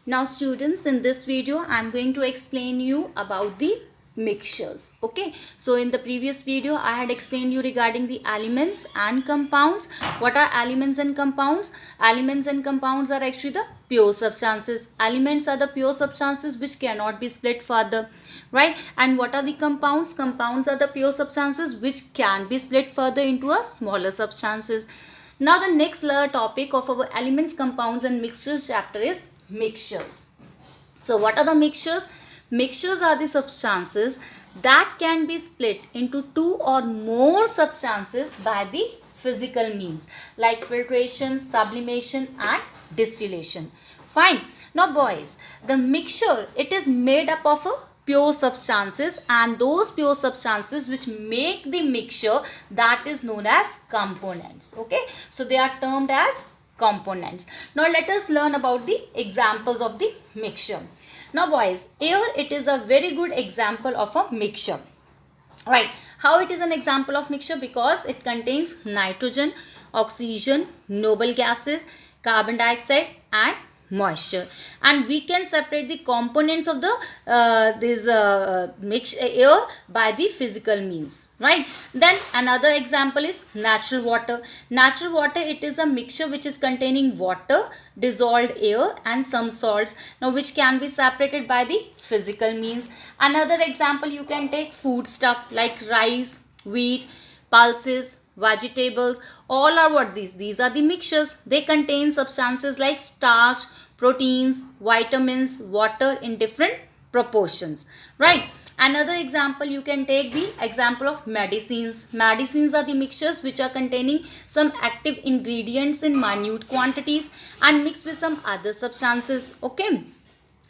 Now students, in this video I am going to explain you about the mixtures. Okay, so in the previous video I had explained you regarding the elements and compounds. What are elements and compounds? Elements and compounds are actually the pure substances. Elements are the pure substances which cannot be split further, right? And what are the compounds? Compounds are the pure substances which can be split further into a smaller substances. Now the next topic of our elements, compounds and mixtures chapter is mixtures. So what are the mixtures? Mixtures are the substances that can be split into two or more substances by the physical means like filtration, sublimation and distillation. Fine. Now boys, the mixture, it is made up of pure substances, and those pure substances which make the mixture, that is known as components. Okay, so they are termed as components. Now let us learn about the examples of the mixture. Now boys, air, it is a very good example of a mixture, right? How it is an example of mixture? Because it contains nitrogen, oxygen, noble gases, carbon dioxide and moisture, and we can separate the components of the mixed air by the physical means, right? Then another example is natural water. Natural water, it is a mixture which is containing water, dissolved air and some salts, now which can be separated by the physical means. Another example you can take food stuff like rice, wheat, pulses, vegetables, all are what these are the mixtures. They contain substances like starch, proteins, vitamins, water in different proportions, right? Another example you can take the example of medicines. Medicines are the mixtures which are containing some active ingredients in minute quantities and mixed with some other substances. Okay,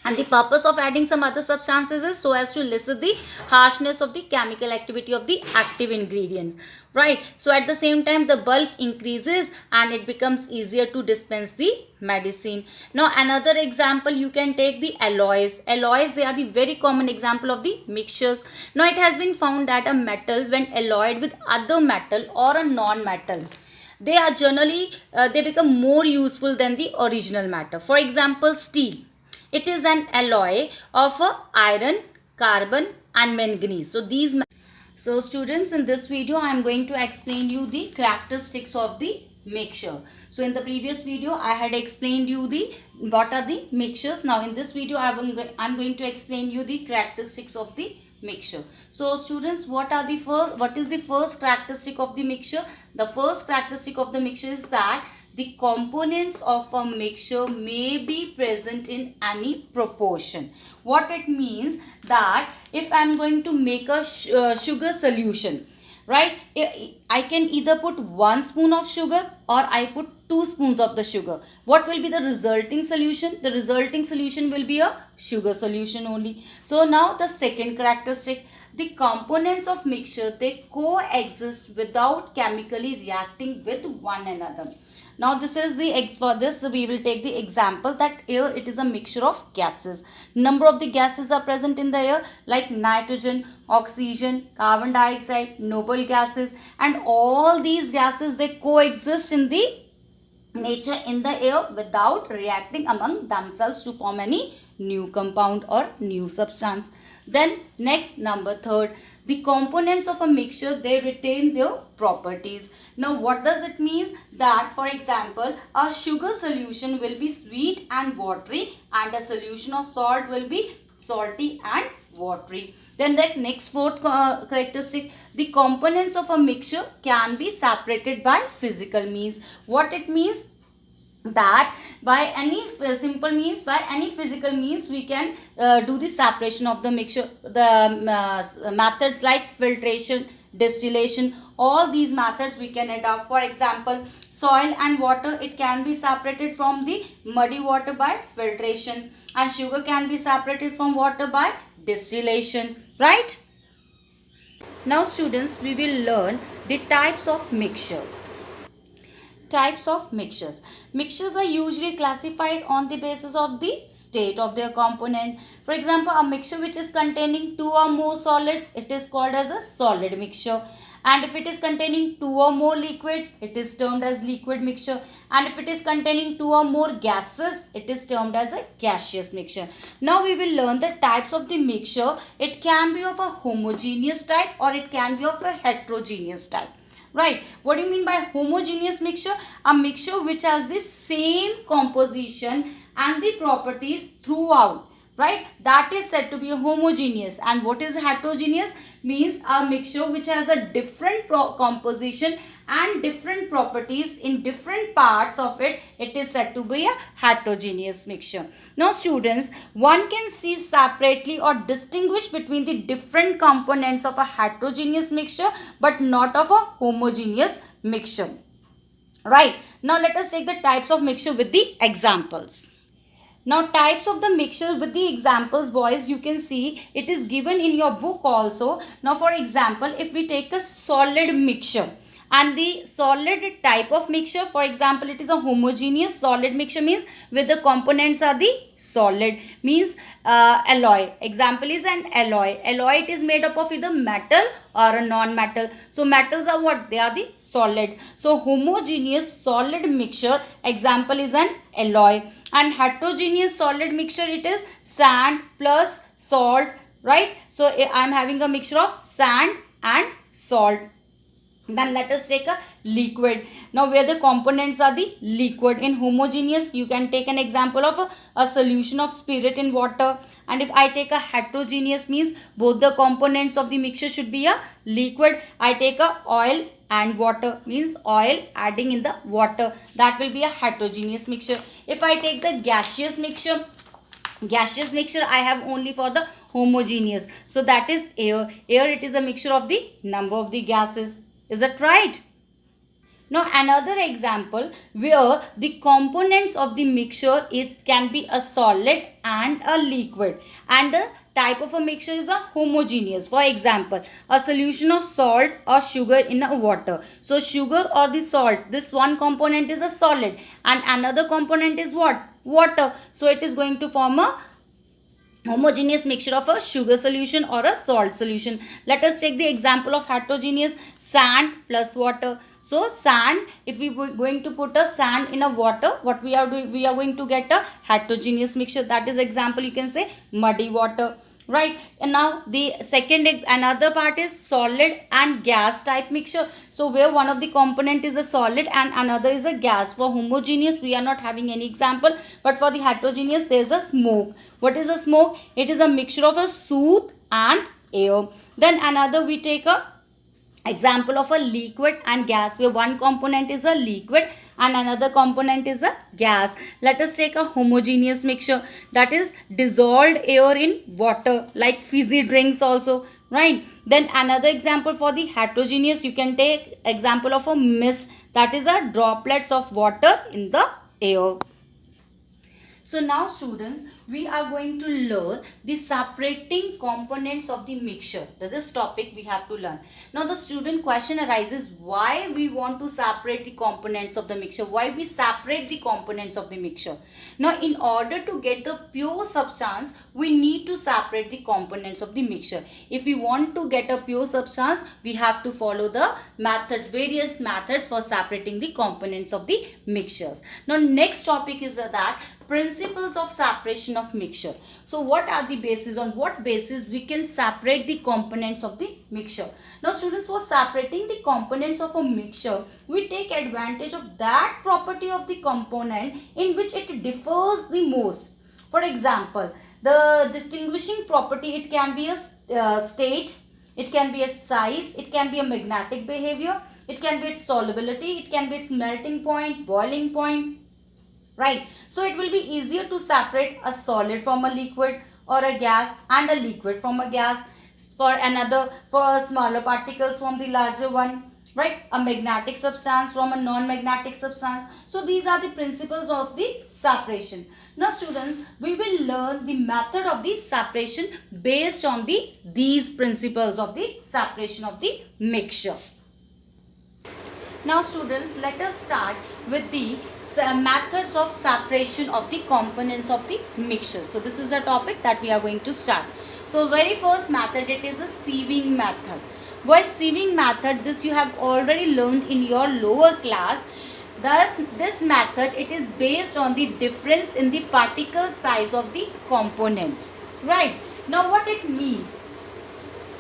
and the purpose of adding some other substances is so as to lessen the harshness of the chemical activity of the active ingredients, right? So at the same time the bulk increases and it becomes easier to dispense the medicine. Now another example you can take the alloys. Alloys, they are the very common example of the mixtures. Now it has been found that a metal when alloyed with other metal or a non-metal, they are generally they become more useful than the original matter. For example, steel, it is an alloy of iron, carbon and manganese. So students, in this video I am going to explain you the characteristics of the mixture. So in the previous video I had explained you the what are the mixtures. Now in this video I am going to explain you the characteristics of the mixture. So students, what is the first characteristic of the mixture? The first characteristic of the mixture is that the components of a mixture may be present in any proportion. What it means, that if I am going to make a sugar solution, right, I can either put 1 spoon of sugar or I put 2 spoons of the sugar. What will be the resulting solution? The resulting solution will be a sugar solution only. So now the second characteristic, the components of mixture, they coexist without chemically reacting with one another. Now this is for this we will take the example that air, it is a mixture of gases. Number of the gases are present in the air like nitrogen, oxygen, carbon dioxide, noble gases, and all these gases, they coexist in the nature in the air without reacting among themselves to form any new compound or new substance. Then next, number third, the components of a mixture, they retain their properties. Now what does it mean? That for example, a sugar solution will be sweet and watery, and a solution of salt will be salty and watery. Then that next fourth characteristic, the components of a mixture can be separated by physical means. What it means? That by any simple means, by any physical means, we can do the separation of the mixture. The methods like filtration, distillation, all these methods we can adopt. For example, soil and water, it can be separated from the muddy water by filtration, and sugar can be separated from water by distillation, right? Now students, we will learn the types of mixtures. Types of mixtures. Mixtures are usually classified on the basis of the state of their component. For example, a mixture which is containing 2 or more solids, it is called as a solid mixture. And if it is containing 2 or more liquids, it is termed as liquid mixture. And if it is containing 2 or more gases, it is termed as a gaseous mixture. Now we will learn the types of the mixture. It can be of a homogeneous type or it can be of a heterogeneous type. Right. What do you mean by homogeneous mixture? A mixture which has the same composition and the properties throughout. Right. That is said to be homogeneous. And what is heterogeneous? Means a mixture which has a different composition and different properties in different parts of it. It is said to be a heterogeneous mixture. Now students, one can see separately or distinguish between the different components of a heterogeneous mixture but not of a homogeneous mixture. Right. Now let us take the types of mixture with the examples. Now types of the mixture with the examples, boys, you can see it is given in your book also. Now for example, if we take a solid mixture and the solid type of mixture, for example, it is a homogeneous solid mixture means where the components are the solid, means alloy. Example is an alloy. Alloy, it is made up of either metal or a non-metal. So metals are what? They are the solids. So homogeneous solid mixture, example is an alloy. And heterogeneous solid mixture, it is sand plus salt, right? So I am having a mixture of sand and salt. Then let us take a liquid. Now where the components are the liquid. In homogeneous, you can take an example of a solution of spirit in water. And if I take a heterogeneous, means both the components of the mixture should be a liquid. I take a oil and water, means oil adding in the water. That will be a heterogeneous mixture. If I take the gaseous mixture I have only for the homogeneous. So that is air. Air, it is a mixture of the number of the gases. Is that right? Now another example where the components of the mixture, it can be a solid and a liquid, and the type of a mixture is a homogeneous. For example, a solution of salt or sugar in a water. So sugar or the salt, this one component is a solid and another component is what? Water. So it is going to form a homogeneous mixture of a sugar solution or a salt solution. Let us take the example of heterogeneous, sand plus water. So sand, if we were going to put a sand in a water, what we are doing, we are going to get a heterogeneous mixture. That is example, you can say muddy water. Right. And now the another part is solid and gas type mixture. So where one of the component is a solid and another is a gas. For homogeneous, we are not having any example, but for the heterogeneous, there is a smoke. What is a smoke? It is a mixture of a soot and air. Then another, we take a example of a liquid and gas, where one component is a liquid and another component is a gas. Let us take a homogeneous mixture, that is dissolved air in water, like fizzy drinks also, right? Then another example for the heterogeneous, you can take example of a mist, that is a droplets of water in the air. So now students, we are going to learn the separating components of the mixture. This topic we have to learn. Now the student question arises, why we want to separate the components of the mixture? Why we separate the components of the mixture? Now in order to get the pure substance, we need to separate the components of the mixture. If we want to get a pure substance, we have to follow the methods, various methods for separating the components of the mixtures. Now next topic is that principles of separation of mixture. So what are the basis, on what basis we can separate the components of the mixture? Now students, for separating the components of a mixture, we take advantage of that property of the component in which it differs the most. For example, the distinguishing property, it can be a state, it can be a size, it can be a magnetic behavior, it can be its solubility, it can be its melting point, boiling point. Right. So it will be easier to separate a solid from a liquid or a gas, and a liquid from a gas, for smaller particles from the larger one, right? A magnetic substance from a non-magnetic substance. So these are the principles of the separation. Now students, we will learn the method of the separation based on these principles of the separation of the mixture. Now students, let us start with the methods of separation of the components of the mixture. So this is a topic that we are going to start. So very first method, it is a sieving method. Boys, sieving method, this you have already learned in your lower class. Thus this method, it is based on the difference in the particle size of the components, right? Now what it means?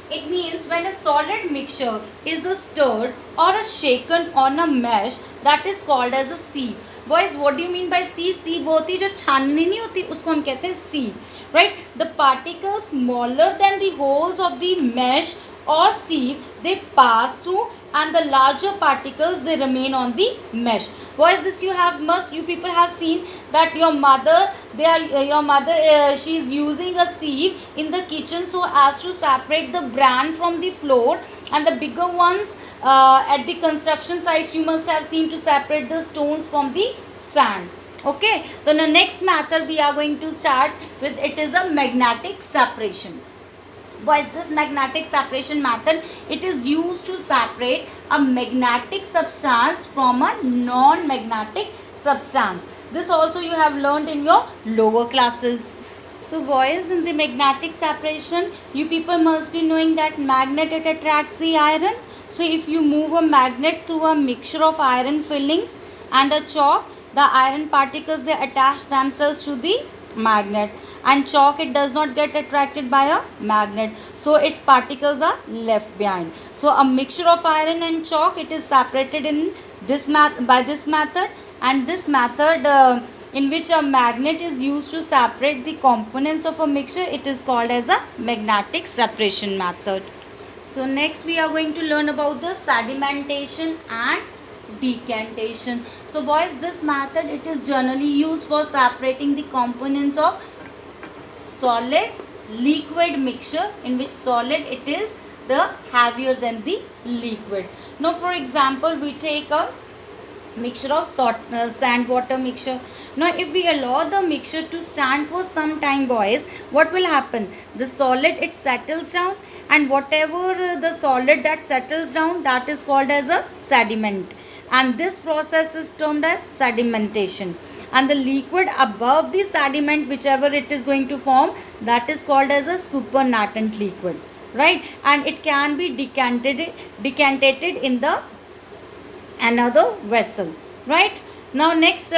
It means when a solid mixture is stirred or shaken on a mesh, that is called as a sieve. Boys, what do you mean by sieve? Sieve वो होती है जो छाननी नहीं होती, उसको हम कहते हैं sieve, right? The particles smaller than the holes of the mesh or sieve, they pass through, and the larger particles, they remain on the mesh. Boys, this you people have seen that your mother, she is using a sieve in the kitchen so as to separate the bran from the floor, and the bigger ones at the construction sites you must have seen to separate the stones from the sand. Okay, so the next method we are going to start with, it is a magnetic separation. Boys, this magnetic separation method, it is used to separate a magnetic substance from a non-magnetic substance. This also you have learned in your lower classes. So boys, in the magnetic separation, you people must be knowing that magnet, it attracts the iron. So if you move a magnet through a mixture of iron fillings and a chalk, the iron particles, they attach themselves to the magnet, and chalk, it does not get attracted by a magnet, so its particles are left behind. So a mixture of iron and chalk, it is separated in this by this method, and this method in which a magnet is used to separate the components of a mixture, it is called as a magnetic separation method. So next we are going to learn about the sedimentation and decantation. So boys, this method, it is generally used for separating the components of solid liquid mixture, in which solid, it is the heavier than the liquid. Now for example, we take a mixture of sand water mixture. Now if we allow the mixture to stand for some time, boys, what will happen? The solid, it settles down, and whatever the solid that settles down, that is called as a sediment, and this process is termed as sedimentation. And the liquid above the sediment, whichever it is going to form, that is called as a supernatant liquid, right? And it can be decanted in the another vessel, right? Now next